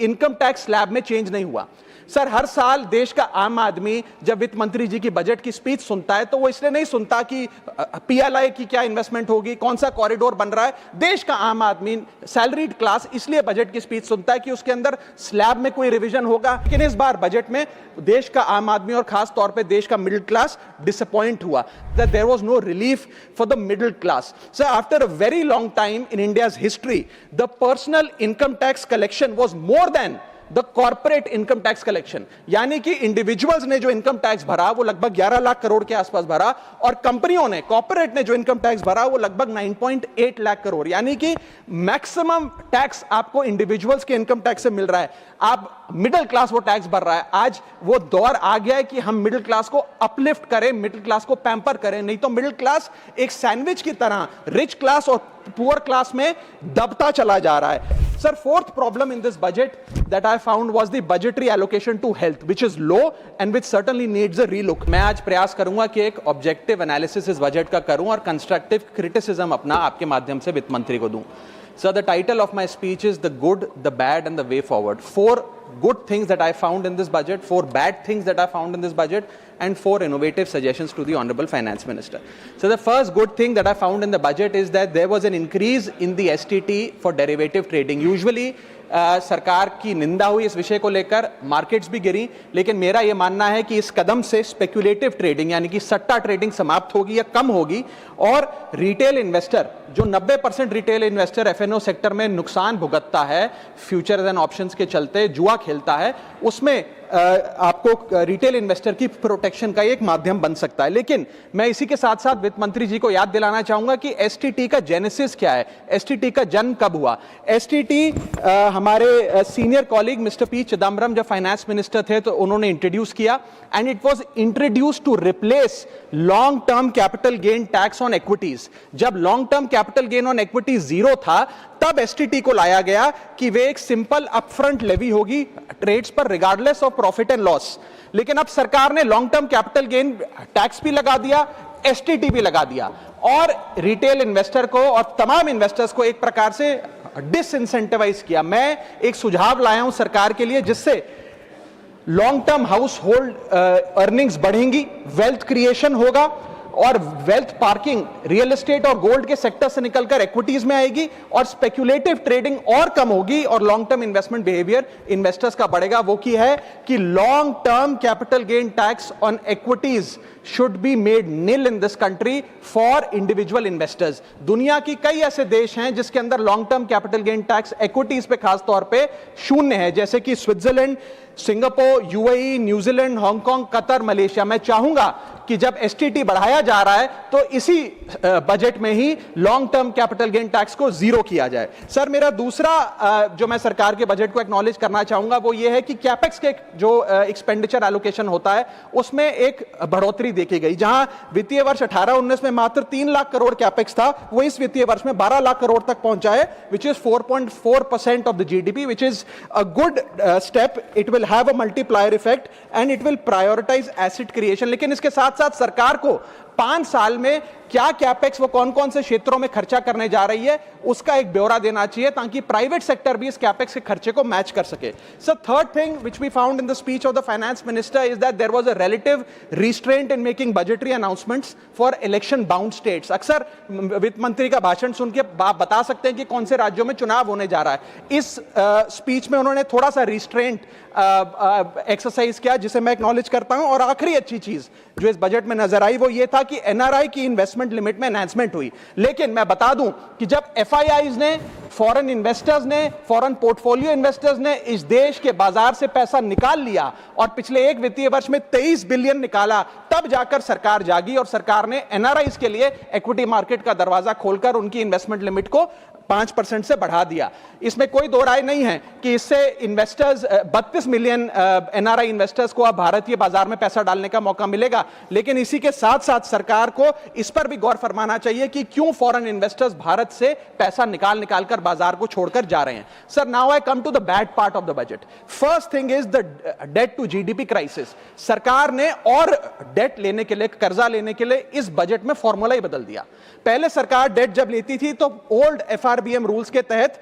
Income tax slab में change नहीं हुआ। सर, हर साल देश का आम आदमी जब वित्त मंत्री जी की बजट की स्पीच सुनता है तो वो इसलिए नहीं सुनता कि पीएलआई की क्या इन्वेस्टमेंट होगी, कौन सा कॉरिडोर बन रहा है। देश का आम आदमी, सैलरीड क्लास, इसलिए बजट की स्पीच सुनता है कि उसके अंदर स्लैब में कोई रिवीजन होगा। लेकिन इस बार बजट में देश का आम आदमी और खास तौर पे देश का मिडिल क्लास डिसअपॉइंट हुआ। that there was no relief for the middle class. So after a very long time in India's history, the personal income tax collection was more than the corporate income tax collection. यानी कि individuals ने जो income tax भरा वो लगभग 11 लाख करोड़ के आसपास भरा, और कंपनियों ने, कॉर्पोरेट ने जो इनकम टैक्स भरा वो लगभग 9.8 लाख करोड़। यानी कि मैक्सिमम टैक्स आपको इंडिविजुअल्स के इनकम टैक्स से मिल रहा है, आप मिडिल क्लास वो टैक्स भर रहा है। आज वो दौर आ गया है कि हम मिडिल क्लास को अपलिफ्ट करें, मिडिल क्लास को पैम्पर करें, नहीं तो मिडिल क्लास एक सैंडविच की तरह रिच क्लास और पुअर क्लास में दबता चला जा रहा है। Sir, fourth problem in this budget that I found was the budgetary allocation to health, which is low and which certainly needs a relook. मैं आज प्रयास करूंगा कि एक ऑब्जेक्टिव एनालिसिस इस बजट का करूं और कंस्ट्रक्टिव क्रिटिसिज्म अपना आपके माध्यम से वित्त मंत्री को दूं। Sir, the title of my speech is The Good, the Bad and the Way Forward. 4 good things that I found in this budget, 4 bad things that I found in this budget, and 4 innovative suggestions to the Honorable Finance Minister. So the first good thing that I found in the budget is that there was an increase in the STT for derivative trading. Usually सरकार की निंदा हुई इस विषय को लेकर, markets भी गिरी, लेकिन मेरा यह मानना है कि इस कदम से स्पेक्युलेटिव ट्रेडिंग यानी कि सट्टा ट्रेडिंग समाप्त होगी या कम होगी, और रिटेल इन्वेस्टर, जो 90% रिटेल इन्वेस्टर एफएनओ सेक्टर में नुकसान भुगतता है, फ्यूचर्स एंड ऑप्शंस के चलते जुआ खेलता है, उसमें आपको रिटेल इन्वेस्टर की प्रोटेक्शन का एक माध्यम बन सकता है। लेकिन मैं इसी के साथ साथ वित्त मंत्री जी को याद दिलाना चाहूंगा कि एसटीटी का जेनेसिस क्या है, एसटीटी का जन्म कब हुआ। एसटीटी हमारे senior colleague mister P Chidambaram जब फाइनेंस मिनिस्टर थे तो उन्होंने इंट्रोड्यूस किया, and it was introduce to replace long term capital gain tax on equities. जब long term capital gain on equity zero था तब एसटीटी को लाया गया कि वे एक सिंपल अपफ्रंट लेवी होगी ट्रेड्स पर regardless of profit and loss. लेकिन अब सरकार ने long term capital gain tax भी लगा दिया, एसटीटी भी लगा दिया, और रिटेल इन्वेस्टर को और तमाम इन्वेस्टर्स को एक प्रकार से डिसइंसेंटिवाइज किया। मैं एक सुझाव लाया हूं सरकार के लिए जिससे long term house hold earnings बढ़ेंगी, वेल्थ क्रिएशन होगा, और वेल्थ पार्किंग रियल एस्टेट और गोल्ड के सेक्टर से निकलकर इक्विटीज में आएगी, और स्पेक्युलेटिव ट्रेडिंग और कम होगी, और long term investment behaviour investors का बढ़ेगा। वो की है कि long term capital gain tax on equities should be made nil in this country for individual investors. दुनिया की कई ऐसे देश हैं जिसके अंदर long term capital gain tax equities पे खास तौर पे शून्य है, जैसे कि Switzerland, Singapore, UAE, New Zealand, Hong Kong, Qatar, Malaysia. मैं चाहूंगा कि जब एसटीटी बढ़ाया जा रहा है तो इसी बजट में ही long term capital gain tax को जीरो किया जाए। सर, मेरा दूसरा जो मैं सरकार के बजट को एक्नॉलेज करना चाहूंगा वो ये है कि कैपेक्स के जो एक्सपेंडिचर एलोकेशन होता है उसमें एक बढ़ोतरी देखी गई। जहां वित्तीय वर्ष 18-19 में मात्र 3 लाख करोड़ कैपेक्स था, वो इस वित्तीय वर्ष में 12 लाख करोड़ तक पहुंचा है, which is 4.4% of the GDP, which is a good step. It will have a multiplier effect and it will prioritise asset creation. लेकिन इसके साथ साथ सरकार को 5 साल में क्या कैपेक्स, वो कौन कौन से क्षेत्रों में खर्चा करने जा रही है, उसका एक ब्यौरा देना चाहिए ताकि प्राइवेट सेक्टर भी इस कैपेक्स के खर्चे को मैच कर सके। So third thing which we found in the speech of the finance minister is that there was a relative restraint in making budgetary announcements for election bound states. अक्सर वित्त मंत्री का भाषण सुन के आप बता सकते हैं कि कौन से राज्यों में चुनाव होने जा रहा है। इस स्पीच में उन्होंने थोड़ा सा रिस्ट्रेंट एक्सरसाइज किया, जिसे मैं एक्नॉलेज करता हूं। और आखिरी अच्छी चीज जो इस बजट में नजर आई वो ये था कि एनआरआई की इन्वेस्टमेंट लिमिट में एनहांसमेंट हुई। लेकिन मैं बता दूं कि जब एफआईआईज ने, फॉरेन इन्वेस्टर्स ने, फॉरेन पोर्टफोलियो इन्वेस्टर्स ने इस देश के बाजार से पैसा निकाल लिया और पिछले एक वित्तीय वर्ष में 23 बिलियन निकाला, तब जाकर सरकार जागी और सरकार ने एनआरआईज के लिए इक्विटी मार्केट का दरवाजा खोलकर उनकी इन्वेस्टमेंट लिमिट को 5% से बढ़ा दिया। इसमें कोई दो राय नहीं है कि इससे इन्वेस्टर्स, 32 मिलियन एनआरआई इन्वेस्टर्स को अब भारतीय बाजार में पैसा डालने का मौका मिलेगा। लेकिन इसी के साथ साथ सरकार को इस पर भी गौर फरमाना चाहिए कि क्यों फॉरेन इन्वेस्टर्स भारत से पैसा निकाल कर बाजार को छोड़कर जा रहे हैं। Sir, now I come to the bad part of the budget. First thing is the debt to GDP crisis. सरकार ने और डेट लेने के लिए, कर्जा लेने के लिए इस बजट में फॉर्मूला ही बदल दिया। पहले सरकार डेट जब लेती थी तो ओल्ड एफआरबीएम रूल्स के तहत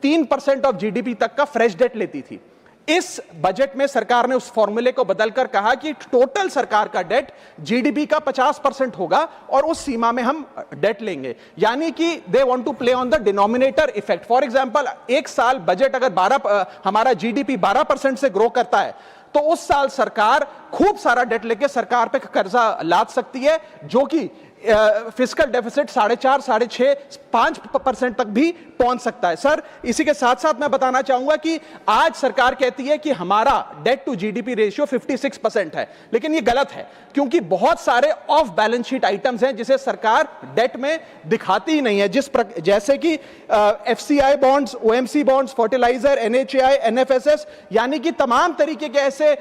3% ऑफ जीडीपी तक का फ्रेश डेट लेती थी। इस बजट में सरकार ने उस फॉर्मूले को बदलकर कहा कि टोटल सरकार का डेट जीडीपी का 50% होगा और उस सीमा में हम डेट लेंगे, यानी कि they want to play on the denominator effect. For example, एक साल बजट अगर हमारा जीडीपी 12% से ग्रो करता है तो उस साल सरकार खूब सारा डेट लेके सरकार पे कर्जा लाद सकती है, जो कि फिस्कल डेफिसिट 4.5, 6.5, 5% तक भी पहुंच सकता है। सर, इसी के साथ साथ मैं बताना चाहूंगा कि आज सरकार कहती है कि हमारा डेट टू जीडीपी रेशियो 56% है, लेकिन ये गलत है, क्योंकि बहुत सारे ऑफ बैलेंस शीट आइटम्स हैं जिसे सरकार डेट में दिखाती ही नहीं है, जैसे कि FCI bonds, OMC bonds, fertiliser, NHAI, NFSS, यानी कि तमाम तरीके के ऐसे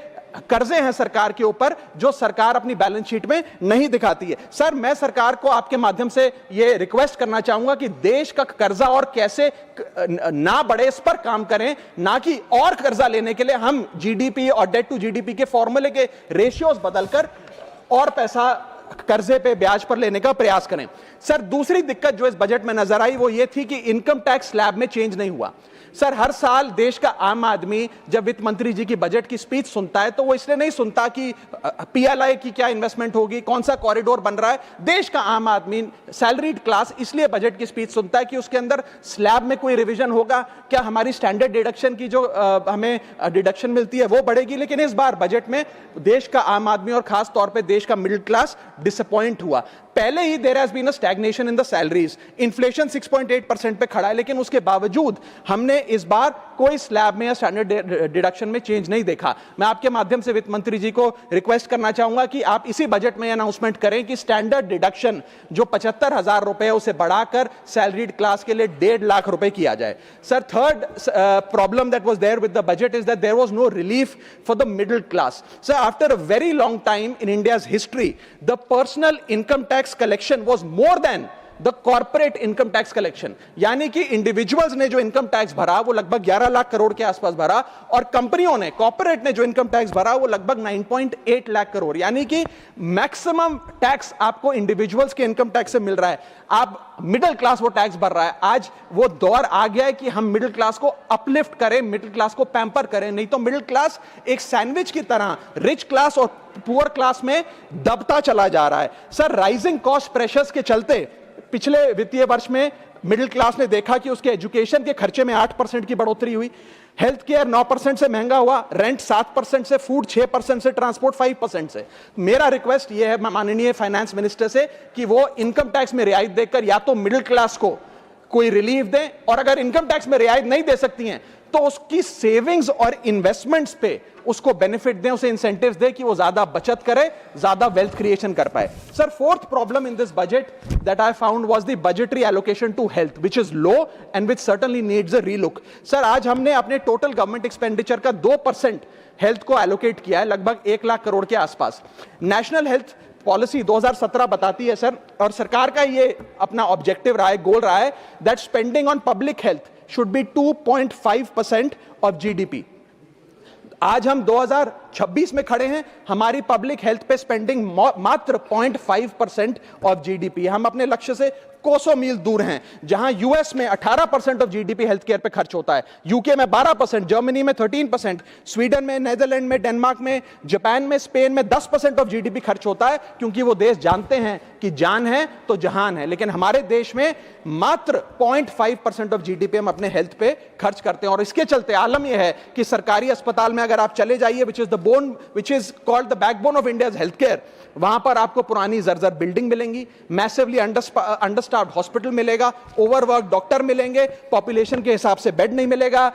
कर्जे हैं सरकार के ऊपर जो सरकार अपनी बैलेंस शीट में नहीं दिखाती है। सर, मैं सरकार को आपके माध्यम से यह रिक्वेस्ट करना चाहूंगा कि देश का कर्जा और कैसे ना बढ़े इस पर काम करें, ना कि और कर्जा लेने के लिए हम जीडीपी और डेट टू जीडीपी के फॉर्मूले के रेशियोज बदलकर और पैसा कर्जे पे ब्याज पर लेने का प्रयास करें। सर, दूसरी दिक्कत जो इस बजट में नजर आई वो ये थी कि इनकम टैक्स स्लैब में चेंज नहीं हुआ। सर, हर साल देश का आम आदमी जब वित्त मंत्री जी की बजट की स्पीच सुनता है तो वो इसलिए नहीं सुनता कि पीएलआई की क्या इन्वेस्टमेंट होगी, कौन सा कॉरिडोर बन रहा है। देश का आम आदमी, सैलरीड क्लास, इसलिए बजट की स्पीच सुनता है कि उसके अंदर स्लैब में कोई रिवीजन होगा, क्या हमारी स्टैंडर्ड डिडक्शन की जो हमें डिडक्शन मिलती है वो बढ़ेगी। लेकिन इस बार बजट में देश का आम आदमी और खास तौर पर देश का मिडिल क्लास डिसअपॉइंट हुआ। पहले ही there has been a stagnation in the salaries, inflation 6.8% पे खड़ा है, लेकिन उसके बावजूद हमने इस बार कोई स्लैब में या स्टैंडर्ड डिडक्शन में चेंज नहीं देखा। मैं आपके माध्यम से वित्त मंत्री जी को रिक्वेस्ट करना चाहूंगा कि आप इसी बजट में अनाउंसमेंट करें कि स्टैंडर्ड डिडक्शन जो 75,000 रुपए है उसे बढ़ाकर सैलरीड क्लास के लिए 1.5 लाख रुपए किया जाए। Sir, third problem that was there with the budget is that there was no relief for the middle class. Sir, after a very long time in India's history the personal income tax collection was more than the corporate income tax collection, यानी कि individuals ने जो income tax भरा वो लगभग 11 लाख करोड़ के आसपास भरा और कंपनियों ने, कॉर्पोरेट ने जो इनकम टैक्स भरा वो लगभग 9.8 लाख करोड़, यानी कि मैक्सिमम टैक्स आपको इंडिविजुअल्स के इनकम टैक्स से मिल रहा है। आप मिडिल क्लास वो टैक्स भर रहा है। आज वो दौर आ गया है कि हम मिडिल क्लास को अपलिफ्ट करें, मिडिल क्लास को पैम्पर करें, नहीं तो मिडिल क्लास एक सैंडविच की तरह रिच क्लास और पुअर क्लास में दबता चला जा रहा है। सर, राइजिंग कॉस्ट प्रेशर्स के चलते पिछले वित्तीय वर्ष में मिडिल क्लास ने देखा कि उसके एजुकेशन के खर्चे में 8% की बढ़ोतरी हुई, हेल्थ केयर 9% से महंगा हुआ, रेंट 7% से, फूड 6% से, ट्रांसपोर्ट 5% से। मेरा रिक्वेस्ट यह है माननीय फाइनेंस मिनिस्टर से कि वो इनकम टैक्स में रियायत देकर या तो मिडिल क्लास को कोई रिलीफ दें, और अगर इनकम टैक्स में रियायत नहीं दे सकती हैं तो उसकी सेविंग्स और इन्वेस्टमेंट्स पे उसको बेनिफिट दें, उसे इंसेंटिव्स दें कि वो ज्यादा बचत करे, ज्यादा वेल्थ क्रिएशन कर पाए। Sir, fourth problem in this budget that I found was the budgetary allocation to health, which is low and which certainly needs a relook. Sir, आज हमने अपने टोटल गवर्नमेंट एक्सपेंडिचर का 2% हेल्थ को allocate किया है, लगभग 1 लाख करोड़ के आसपास। नेशनल हेल्थ पॉलिसी 2017 बताती है सर, और सरकार का ये अपना ऑब्जेक्टिव रहा है, गोल रहा है, that spending on public health should be 2.5% of GDP। आज हम 2026 में खड़े हैं, हमारी पब्लिक हेल्थ पे स्पेंडिंग मात्र 0.5% ऑफ जीडीपी। हम अपने लक्ष्य से कोसों मील दूर हैं। जहां यूएस में 18% ऑफ जीडीपी हेल्थ केयर पे खर्च होता है, यूके में 12%, जर्मनी में 13%, स्वीडन में, नेदरलैंड में, डेनमार्क में, जापान में, स्पेन में 10% ऑफ जीडीपी खर्च होता है, क्योंकि वो देश जानते हैं कि जान है तो जहान है। लेकिन हमारे देश में मात्र 0.5% ऑफ जीडीपी हम अपने हेल्थ पे खर्च करते हैं, और इसके चलते आलम यह है कि सरकारी अस्पताल में अगर आप चले जाइए, which is called the backbone of India's healthcare, वहां पर आपको पुरानी जर्जर बिल्डिंग मिलेंगी, मैसिवली अंडरस्टाफ्ड हॉस्पिटल मिलेगा, ओवरवर्क डॉक्टर मिलेंगे, पॉपुलेशन के हिसाब से बेड नहीं मिलेगा,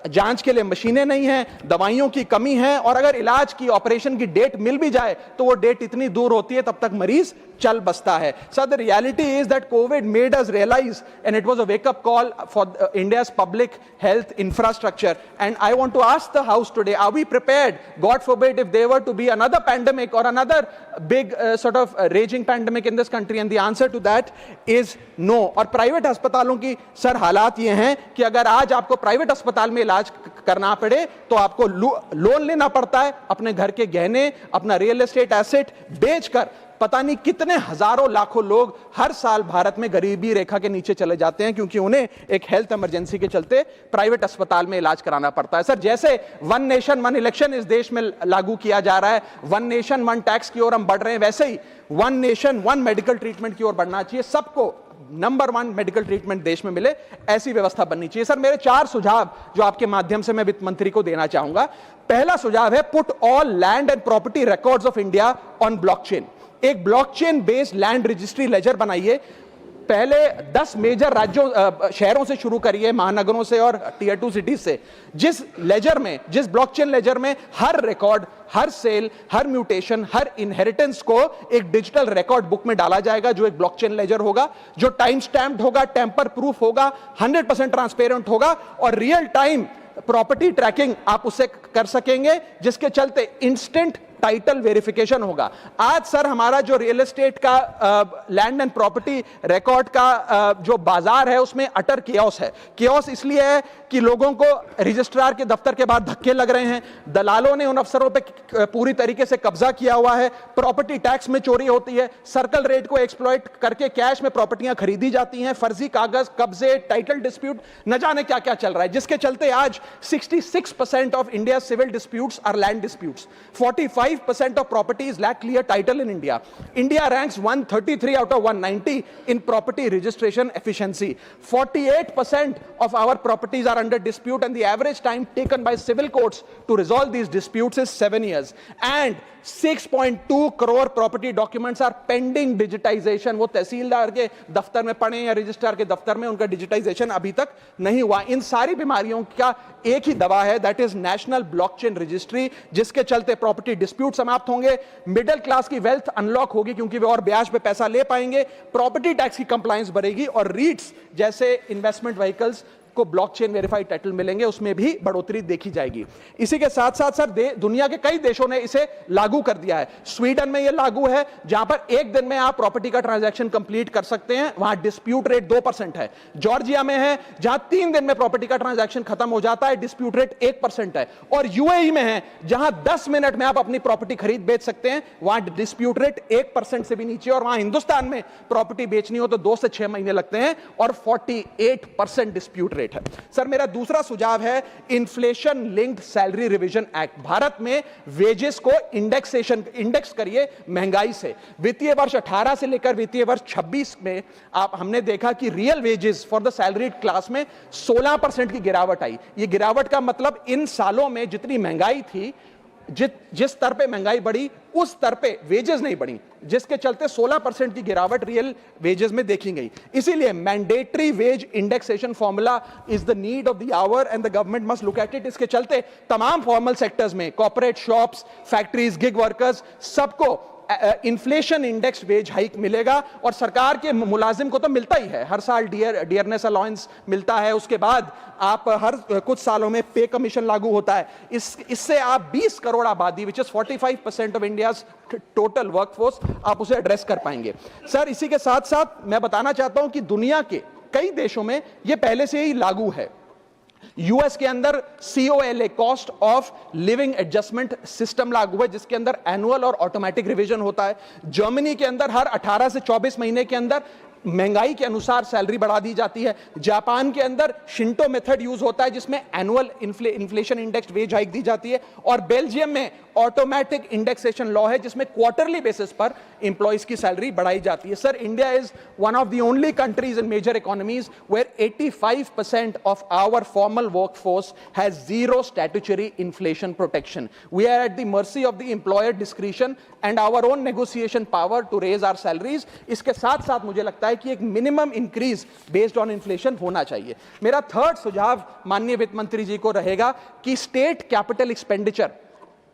जांच के लिए मशीनें नहीं हैं, दवाइयों की कमी है, और अगर इलाज की, ऑपरेशन की डेट मिल भी जाए तो वो डेट इतनी दूर होती है तब तक मरीज चल बसता है। Sir, the reality is that COVID made us realise and it was a wakeup call for India's public health infrastructure, and I want to ask the house today, are we prepared, god forbid, if there were to be another pandemic और another big sort of raging pandemic in this country, and the answer to that is no। और private अस्पतालों की sir हालात ये हैं कि अगर आज आपको प्राइवेट अस्पताल में इलाज करना पड़े तो आपको लोन लेना पड़ता है, अपने घर के गहने, अपना रियल एस्टेट एसेट बेचकर पता नहीं कितने हजारों लाखों लोग हर साल भारत में गरीबी रेखा के नीचे चले जाते हैं, क्योंकि उन्हें एक हेल्थ इमरजेंसी के चलते प्राइवेट अस्पताल में इलाज कराना पड़ता है। सर, जैसे वन नेशन वन इलेक्शन इस देश में लागू किया जा रहा है, वन नेशन वन टैक्स की ओर हम बढ़ रहे हैं, वैसे ही one nation one medical treatment की ओर बढ़ना चाहिए। सबको नंबर 1 मेडिकल ट्रीटमेंट देश में मिले, ऐसी व्यवस्था बननी चाहिए। सर, मेरे 4 सुझाव जो आपके माध्यम से मैं वित्त मंत्री को देना चाहूंगा। पहला सुझाव है, put all land and property records of India on blockchain. एक blockchain based land registry ledger बनाइए। पहले 10 मेजर राज्यों शहरों से शुरू करिए, महानगरों से और टियर 2 सिटीज से, जिस ब्लॉकचेन लेजर में हर रिकॉर्ड, हर सेल, हर म्यूटेशन, हर इनहेरिटेंस को एक डिजिटल रिकॉर्ड बुक में डाला जाएगा, जो एक ब्लॉकचेन लेजर होगा, जो टाइम स्टैम्प्ड होगा, टेम्पर प्रूफ होगा, 100% ट्रांसपेरेंट होगा और रियल टाइम प्रॉपर्टी ट्रैकिंग आप उससे कर सकेंगे, जिसके चलते इंस्टेंट टाइटल वेरिफिकेशन होगा। आज सर हमारा जो रियल एस्टेट का लैंड एंड प्रॉपर्टी रिकॉर्ड का जो बाजार है, उसमें अटर कियोस है। कियोस इसलिए है कि लोगों को रजिस्ट्रार के दफ्तर के बाद धक्के लग रहे हैं, दलालों ने उन अफसरों पे पूरी तरीके से कब्जा किया हुआ है, प्रॉपर्टी टैक्स में चोरी होती है, सर्कल रेट को एक्सप्लॉइट करके कैश में प्रॉपर्टियां खरीदी जाती हैं, फर्जी कागज, कब्जे, टाइटल डिस्प्यूट, न जाने क्या क्या चल रहा है, जिसके चलते आज 66% of India civil disputes are land disputes. 45% of properties lack clear title in India. India ranks 133 out of 190 in property registration efficiency. 48% of our properties are under dispute, and the average time taken by civil courts to resolve these disputes is 7 years. And 6.2 crore property documents are pending digitization. वो तहसीलदार के दफ्तर में पड़े या registrar के दफ्तर में, उनका डिजिटाइजेशन अभी तक नहीं हुआ। इन सारी बीमारियों का एक ही दवा है, that is national blockchain registry, जिसके चलते प्रॉपर्टी डिस्प्यूट समाप्त होंगे, मिडिल क्लास की वेल्थ अनलॉक होगी क्योंकि वे और ब्याज पे पैसा ले पाएंगे, प्रॉपर्टी टैक्स की कंप्लायंस बढ़ेगी और रीट्स जैसे इन्वेस्टमेंट व्हीकल्स को ब्लॉकचेन वेरीफाइड टाइटल मिलेंगे, उसमें भी बढ़ोतरी देखी जाएगी। इसी के साथ साथ सर दुनिया के कई देशों ने इसे लागू कर दिया है। स्वीडन में यह लागू है, जहां पर एक दिन में आप प्रॉपर्टी का ट्रांजैक्शन कंप्लीट कर सकते हैं, वहां डिस्प्यूट रेट 2% है। जॉर्जिया में है, जहां 3 दिन में प्रॉपर्टी का ट्रांजैक्शन खत्म हो जाता है, डिस्प्यूट रेट 1% है। और यूएई में है, जहां 10 मिनट में आप अपनी प्रॉपर्टी खरीद बेच सकते हैं, वहां डिस्प्यूट रेट 1% से भी नीचे। और वहां हिंदुस्तान में प्रॉपर्टी बेचनी हो तो 2 से 6 महीने लगते हैं और 48% डिस्प्यूट है। सर, मेरा दूसरा सुझाव है inflation linked salary revision act. Bharat में वेजेस को इंडेक्स करिए महंगाई से। वित्तीय वर्ष 18 से लेकर वित्तीय वर्ष 26 में हमने देखा कि real wages for the salaried class में 16% की गिरावट आई। यह गिरावट का मतलब इन सालों में जितनी महंगाई थी, जिस स्तर पे महंगाई बढ़ी उस स्तर पे वेजेस नहीं बढ़ी, जिसके चलते 16% की गिरावट रियल वेजेस में देखी गई। इसीलिए mandatory wage indexation formula is the need of the hour and the government must look at it. इसके चलते तमाम फॉर्मल सेक्टर्स में, corporate, shops, factories, gig workers, सबको इन्फ्लेशन इंडेक्स वेज हाइक मिलेगा। और सरकार के मुलाजिम को तो मिलता ही है, हर साल डियरनेस अलाउंस मिलता है, उसके बाद आप हर कुछ सालों में पे कमीशन लागू होता है। इससे आप 20 करोड़ आबादी, which is 45% of India's total workforce, आप उसे एड्रेस कर पाएंगे। सर, इसी के साथ साथ मैं बताना चाहता हूं कि दुनिया के कई देशों में यह पहले से ही लागू है। यूएस के अंदर COLA, cost of living adjustment system लागू है, जिसके अंदर एनुअल और ऑटोमेटिक रिवीजन होता है। जर्मनी के अंदर हर 18 से 24 महीने के अंदर महंगाई के अनुसार सैलरी बढ़ा दी जाती है। जापान के अंदर शिंटो मेथड यूज होता है, जिसमें annual inflation index wage hike दी जाती है। और बेल्जियम में ऑटोमेटिक इंडेक्सेशन लॉ है, जिसमें क्वार्टरली बेसिस पर एम्प्लॉइज की सैलरी बढ़ाई जाती है। Sir, India is one of the only countries in major economies where 85% of our formal workforce has zero statutory inflation protection. We are at the mercy of the employer discretion and our own negotiation power to raise our salaries. इसके साथ साथ मुझे लगता है कि एक minimum increase based on inflation होना चाहिए। मेरा थर्ड सुझाव माननीय वित्त मंत्री जी को रहेगा कि स्टेट कैपिटल एक्सपेंडिचर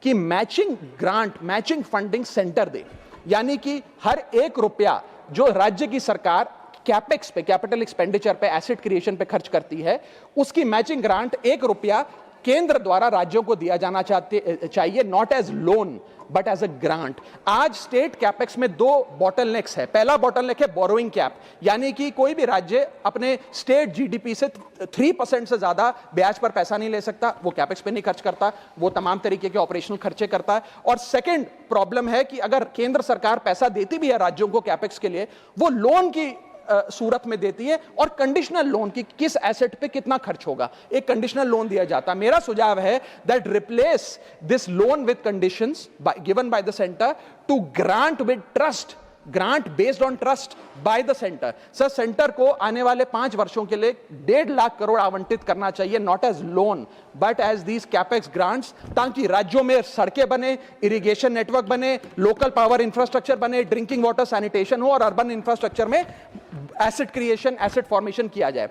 की matching grant, matching funding centre दे, यानी कि हर 1 रुपया जो राज्य की सरकार कैपेक्स पे, कैपिटल एक्सपेंडिचर पे, एसेट क्रिएशन पे खर्च करती है, उसकी मैचिंग ग्रांट 1 रुपया केंद्र द्वारा राज्यों को दिया जाना चाहिए, not as loan but as a grant. आज स्टेट कैपेक्स में दो बॉटलनेक्स है। पहला बॉटलनेक है बोरोइंग कैप, यानी कि कोई भी राज्य अपने स्टेट जीडीपी से 3% से ज्यादा ब्याज पर पैसा नहीं ले सकता, वो कैपेक्स पे नहीं खर्च करता, वो तमाम तरीके के ऑपरेशनल खर्चे करता है। और सेकंड प्रॉब्लम है कि अगर केंद्र सरकार पैसा देती भी है राज्यों को कैपेक्स के लिए, वो लोन की सूरत में देती है, और कंडीशनल लोन की किस एसेट पे कितना खर्च होगा, एक कंडीशनल लोन दिया जाता है। मेरा सुझाव है that replace this loan with conditions given by the centre to grant with trust, grant based on trust by the centre. Sir, centre को आने वाले 5 वर्षों के लिए 1.5 लाख करोड़ आवंटित करना चाहिए, not as loan but as these capex grants, ताकि राज्यों में सड़कें बने, इरिगेशन नेटवर्क बने, लोकल पावर इंफ्रास्ट्रक्चर बने, ड्रिंकिंग वाटर सैनिटेशन हो, और अर्बन इंफ्रास्ट्रक्चर में एसेट क्रिएशन, एसेट फॉर्मेशन किया जाए।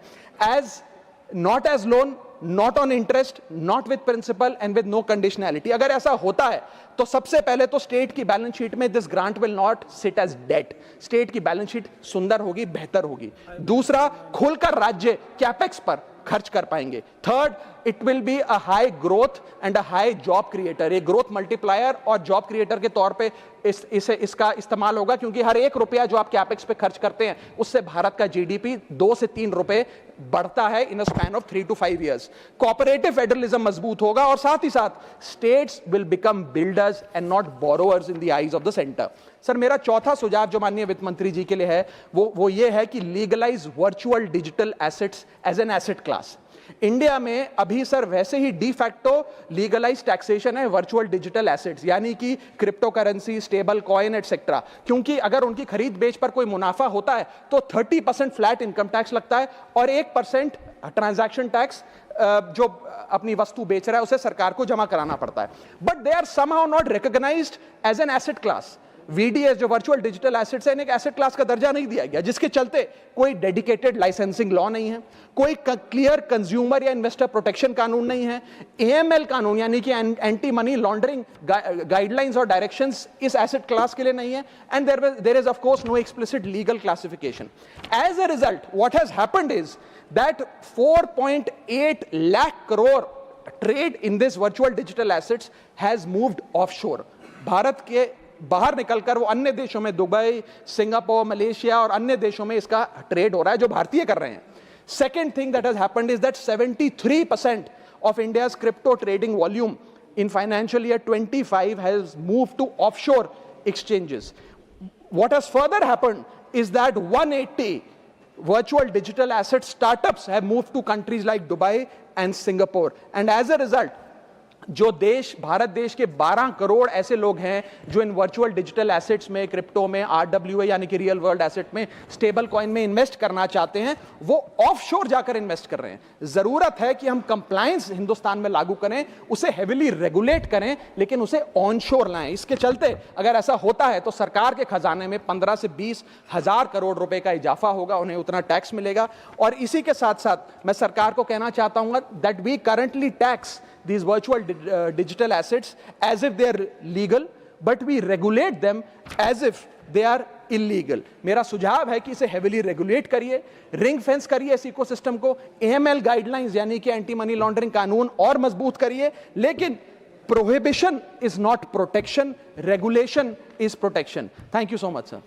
As not as loan, not on interest, not with principal and with no conditionality. अगर ऐसा होता है तो सबसे पहले तो स्टेट की बैलेंस शीट में this grant will not sit as debt, state की बैलेंस शीट सुंदर होगी, बेहतर होगी। दूसरा, खुलकर राज्य कैपेक्स पर खर्च कर पाएंगे। Third, it will be a high growth and a high job creator, एक ग्रोथ मल्टीप्लायर और जॉब क्रिएटर के तौर पे इसका इस्तेमाल होगा, क्योंकि हर 1 रुपया जो आप कैपेक्स पे खर्च करते हैं उससे भारत का जीडीपी 2 से 3 रुपए बढ़ता है in a span of 3 to 5 years। Cooperative federalism मजबूत होगा, और साथ ही साथ states will become builders and not borrowers in the eyes of the centre. Sir, मेरा चौथा सुझाव जो माननीय वित्त मंत्री जी के लिए है वो ये है कि legalise virtual digital assets as an asset class. India में अभी सर वैसे ही डी फैक्टो लीगलाइज टैक्सेशन है वर्चुअल डिजिटल एसेट्स, यानी कि crypto currency, stable coin et cetera, क्योंकि अगर उनकी खरीद बेच पर कोई मुनाफा होता है तो 30% फ्लैट इनकम टैक्स लगता है, और 1% ट्रांजैक्शन टैक्स जो अपनी वस्तु बेच रहा है उसे सरकार को जमा कराना पड़ता है। But they are somehow not recognised as an asset class. VDS जो वर्चुअल डिजिटल एसेट्स है, इन्हें एक एसेट क्लास का दर्जा नहीं दिया गया, जिसके चलते कोई डेडिकेटेड लाइसेंसिंग लॉ नहीं है, कोई clear consumer or investor protection कानून नहीं है, एएमएल कानून यानी कि एंटी मनी लॉन्ड्रिंग गाइडलाइंस और डायरेक्शंस इस एसेट क्लास के लिए नहीं है, and there is of course no explicit legal classification. As a result what has happened is that 4.8 lakh crore trade in this virtual digital assets has moved offshore. Bharat के बाहर निकलकर वो अन्य देशों में, दुबई, सिंगापुर, मलेशिया और अन्य देशों में इसका ट्रेड हो रहा है जो भारतीय कर रहे हैं। Second thing that has happened is that 73% of India's crypto trading volume in financial year 25 has moved to offshore exchanges. What has further happened is that 180 virtual digital asset startups have moved to countries like Dubai and Singapore, and as a result जो देश, भारत देश के 12 करोड़ ऐसे लोग हैं जो इन virtual digital assets में, crypto में, आरडब्ल्यूए यानी कि रियल वर्ल्ड एसेट में, स्टेबल कॉइन में इन्वेस्ट करना चाहते हैं, वो ऑफशोर जाकर इन्वेस्ट कर रहे हैं। जरूरत है कि हम कंप्लायंस हिंदुस्तान में लागू करें, उसे हेविली रेगुलेट करें, लेकिन उसे ऑनशोर लाएं। इसके चलते अगर ऐसा होता है तो सरकार के खजाने में 15 से 20 हजार करोड़ रुपए का इजाफा होगा, उन्हें उतना टैक्स मिलेगा। और इसी के साथ साथ मैं सरकार को कहना चाहता हूं that we currently tax these virtual digital assets as if they are legal, but we regulate them as if they are illegal। मेरा सुझाव है कि इसे heavily regulate करिए, रिंग फेंस करिए इस इकोसिस्टम को, AML गाइडलाइंस यानी कि एंटी मनी लॉन्ड्रिंग कानून और मजबूत करिए, लेकिन prohibition is not protection, regulation is protection। Thank you so much, sir।